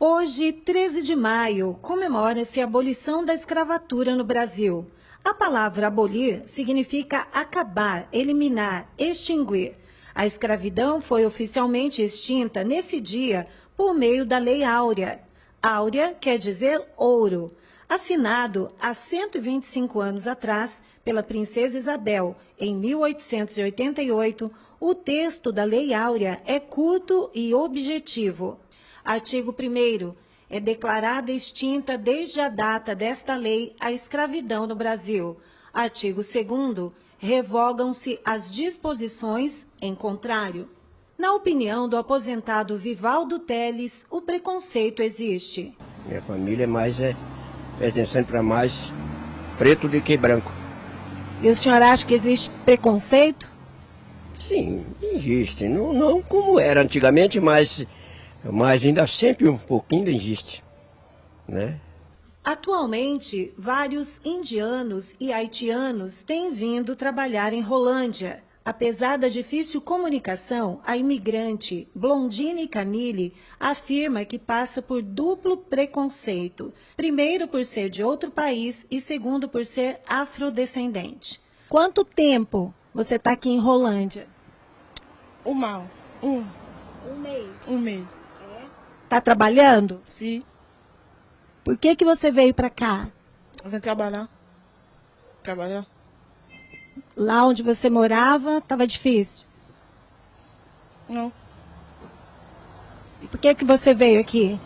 Hoje, 13 de maio, comemora-se a abolição da escravatura no Brasil. A palavra abolir significa acabar, eliminar, extinguir. A escravidão foi oficialmente extinta nesse dia por meio da Lei Áurea. Áurea quer dizer ouro. Assinado há 125 anos atrás pela Princesa Isabel, em 1888, o texto da Lei Áurea é curto e objetivo. Artigo 1º. É declarada extinta desde a data desta lei a escravidão no Brasil. Artigo 2º. Revogam-se as disposições em contrário. Na opinião do aposentado Vivaldo Teles, o preconceito existe. Minha família é pertencendo para mais preto do que branco. E o senhor acha que existe preconceito? Sim, existe. Não como era antigamente, mas ainda sempre um pouquinho existe, né? Atualmente, vários indianos e haitianos têm vindo trabalhar em Rolândia. Apesar da difícil comunicação, a imigrante Blondine Camille afirma que passa por duplo preconceito. Primeiro, por ser de outro país e segundo, por ser afrodescendente. Quanto tempo você está aqui em Rolândia? Um mês. Um mês. Está trabalhando? Sim. Por que você veio para cá? Eu vim trabalhar. Lá onde você morava, estava difícil? Não. E por que você veio aqui?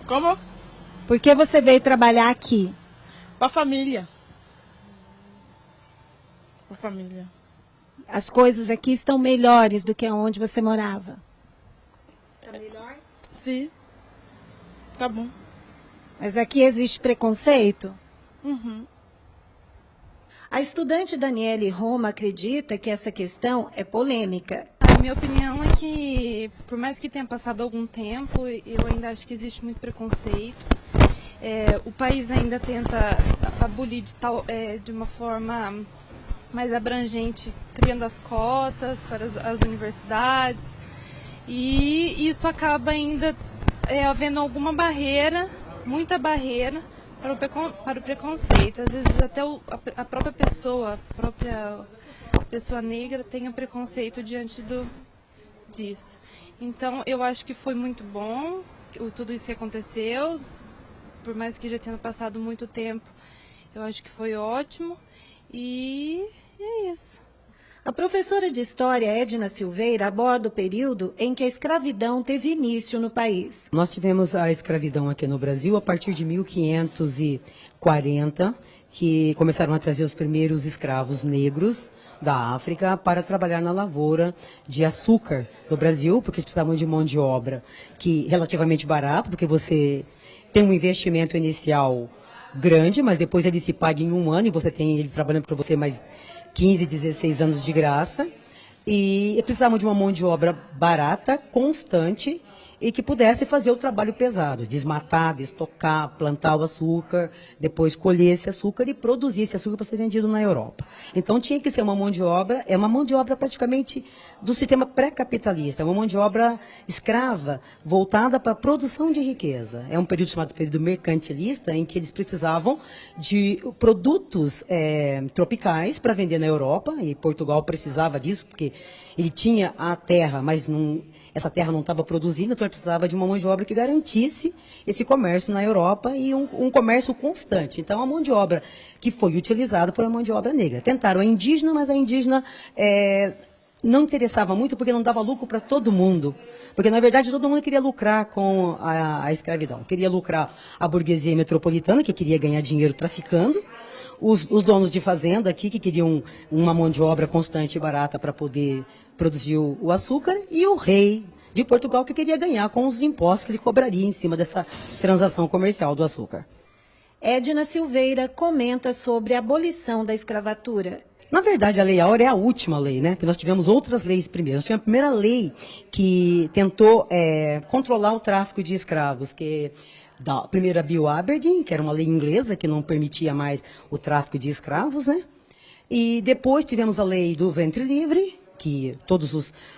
Como? Por que você veio trabalhar aqui? Pra família. As coisas aqui estão melhores do que onde você morava? Tá melhor? Sim. Tá bom. Mas aqui existe preconceito? Uhum. A estudante Daniele Roma acredita que essa questão é polêmica. A minha opinião é que, por mais que tenha passado algum tempo, eu ainda acho que existe muito preconceito. O país ainda tenta abolir de uma forma mais abrangente, criando as cotas para as universidades. E isso acaba ainda havendo alguma barreira, muita barreira, para o preconceito. Às vezes até a própria pessoa negra tenha preconceito diante disso. Então eu acho que foi muito bom tudo isso que aconteceu, por mais que já tenha passado muito tempo, eu acho que foi ótimo e é isso. A professora de História Edna Silveira aborda o período em que a escravidão teve início no país. Nós tivemos a escravidão aqui no Brasil a partir de 1540, que começaram a trazer os primeiros escravos negros da África para trabalhar na lavoura de açúcar no Brasil, porque eles precisavam de mão de obra relativamente barato, porque você tem um investimento inicial grande, mas depois ele se paga em um ano e você tem ele trabalhando para você mais 15, 16 anos de graça, e precisavam de uma mão de obra barata, constante, e que pudesse fazer o trabalho pesado, desmatar, estocar, plantar o açúcar, depois colher esse açúcar e produzir esse açúcar para ser vendido na Europa. Então tinha que ser uma mão de obra, uma mão de obra praticamente do sistema pré-capitalista, uma mão de obra escrava, voltada para a produção de riqueza. É um período chamado período mercantilista, em que eles precisavam de produtos tropicais para vender na Europa, e Portugal precisava disso, porque ele tinha a terra, mas essa terra não estava produzindo, então ele precisava de uma mão de obra que garantisse esse comércio na Europa e um comércio constante. Então a mão de obra que foi utilizada foi a mão de obra negra. Tentaram a indígena, mas a indígena não interessava muito porque não dava lucro para todo mundo. Porque, na verdade, todo mundo queria lucrar com a escravidão. Queria lucrar a burguesia metropolitana, que queria ganhar dinheiro traficando. Os donos de fazenda aqui, que queriam uma mão de obra constante e barata para poder produzir o açúcar, e o rei de Portugal, que queria ganhar com os impostos que ele cobraria em cima dessa transação comercial do açúcar. Edna Silveira comenta sobre a abolição da escravatura. Na verdade, a Lei Áurea é a última lei, né? Porque nós tivemos outras leis primeiro. Nós tivemos a primeira lei que tentou controlar o tráfico de escravos, que da primeira Bill Aberdeen, que era uma lei inglesa que não permitia mais o tráfico de escravos, né? E depois tivemos a lei do ventre livre, que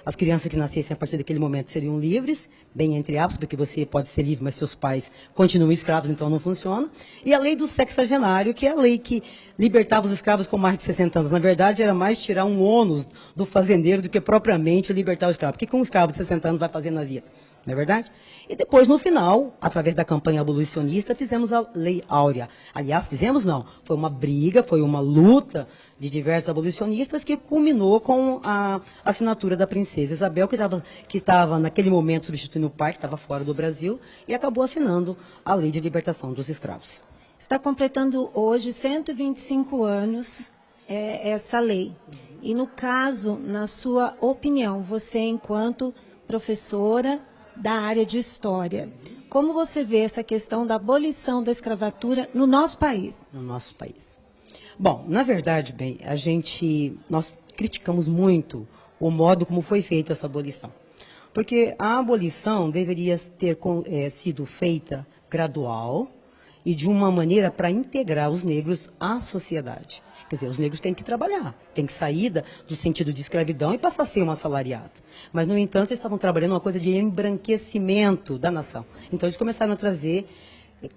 as crianças que nascessem a partir daquele momento seriam livres, bem entre aspas, porque você pode ser livre, mas seus pais continuam escravos, então não funciona. E a lei do sexagenário, que é a lei que libertava os escravos com mais de 60 anos. Na verdade, era mais tirar um ônus do fazendeiro do que propriamente libertar o escravo. O que um escravo de 60 anos vai fazer na vida? Não é verdade? E depois, no final, através da campanha abolicionista, fizemos a Lei Áurea. Aliás, fizemos não. Foi uma briga, foi uma luta de diversos abolicionistas que culminou com a assinatura da princesa Isabel, que estava naquele momento substituindo o pai, que estava fora do Brasil, e acabou assinando a Lei de Libertação dos Escravos. Está completando hoje 125 anos essa lei. E no caso, na sua opinião, você enquanto professora da área de História, como você vê essa questão da abolição da escravatura no nosso país? No nosso país. Bom, na verdade, bem, nós criticamos muito o modo como foi feita essa abolição. Porque a abolição deveria ter sido feita gradual e de uma maneira para integrar os negros à sociedade. Quer dizer, os negros têm que trabalhar, têm que sair do sentido de escravidão e passar a ser um assalariado. Mas, no entanto, eles estavam trabalhando uma coisa de embranquecimento da nação. Então, eles começaram a trazer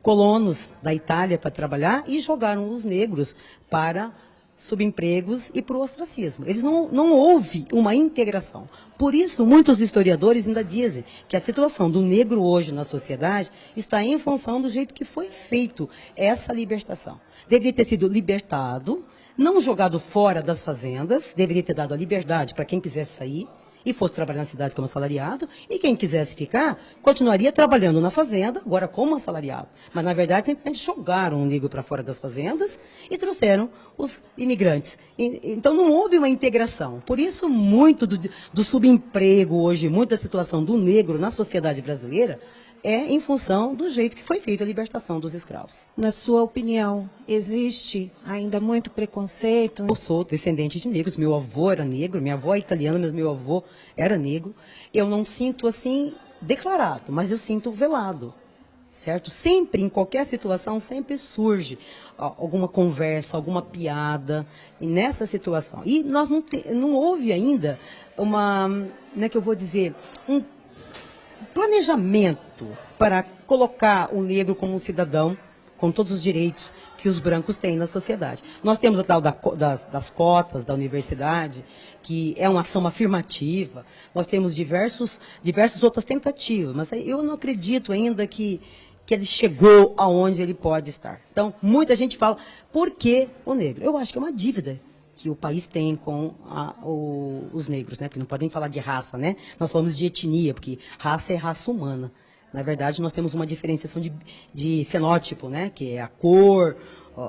colonos da Itália para trabalhar e jogaram os negros para subempregos e para o ostracismo. Não houve uma integração. Por isso, muitos historiadores ainda dizem que a situação do negro hoje na sociedade está em função do jeito que foi feito essa libertação. Deveria ter sido libertado, não jogado fora das fazendas, deveria ter dado a liberdade para quem quisesse sair e fosse trabalhar na cidade como assalariado, e quem quisesse ficar, continuaria trabalhando na fazenda, agora como assalariado. Mas, na verdade, simplesmente jogaram o negro para fora das fazendas e trouxeram os imigrantes. Então, não houve uma integração. Por isso, muito do subemprego hoje, muito da situação do negro na sociedade brasileira, é em função do jeito que foi feita a libertação dos escravos. Na sua opinião, existe ainda muito preconceito? Eu sou descendente de negros, meu avô era negro, minha avó é italiana, mas meu avô era negro. Eu não sinto assim declarado, mas eu sinto velado, certo? Sempre, em qualquer situação, sempre surge alguma conversa, alguma piada nessa situação. E nós não houve ainda como é que eu vou dizer, um planejamento para colocar o negro como um cidadão com todos os direitos que os brancos têm na sociedade. Nós temos a tal das cotas da universidade, que é uma ação afirmativa. Nós temos diversas outras tentativas, mas eu não acredito ainda que ele chegou aonde ele pode estar. Então, muita gente fala, por que o negro? Eu acho que é uma dívida que o país tem com os negros, né? Porque não podem falar de raça, né? Nós falamos de etnia, porque raça é raça humana. Na verdade, nós temos uma diferenciação de fenótipo, né? Que é a cor,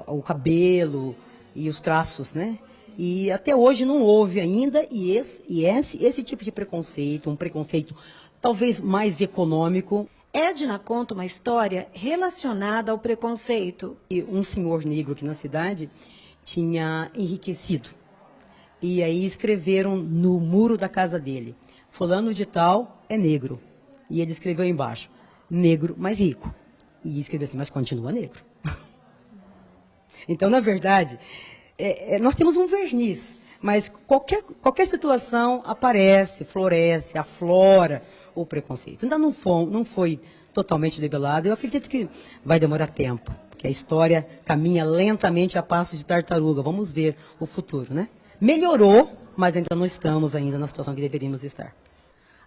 o cabelo e os traços, né? E até hoje não houve ainda, esse tipo de preconceito, um preconceito talvez mais econômico. Edna conta uma história relacionada ao preconceito. E um senhor negro aqui na cidade tinha enriquecido. E aí escreveram no muro da casa dele, fulano de tal é negro. E ele escreveu embaixo, negro mais rico. E escreveu assim, mas continua negro. Então, na verdade, nós temos um verniz, mas qualquer situação aparece, floresce, aflora o preconceito. Ainda não foi totalmente debelado. Eu acredito que vai demorar tempo, porque a história caminha lentamente a passos de tartaruga. Vamos ver o futuro, né? Melhorou, mas ainda não estamos ainda na situação que deveríamos estar.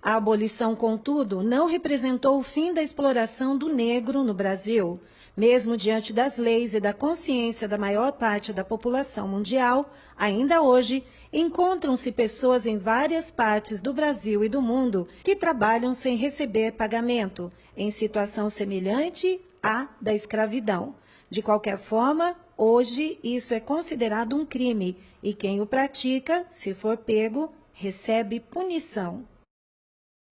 A abolição, contudo, não representou o fim da exploração do negro no Brasil. Mesmo diante das leis e da consciência da maior parte da população mundial, ainda hoje, encontram-se pessoas em várias partes do Brasil e do mundo que trabalham sem receber pagamento, em situação semelhante à da escravidão. De qualquer forma, hoje isso é considerado um crime e quem o pratica, se for pego, recebe punição.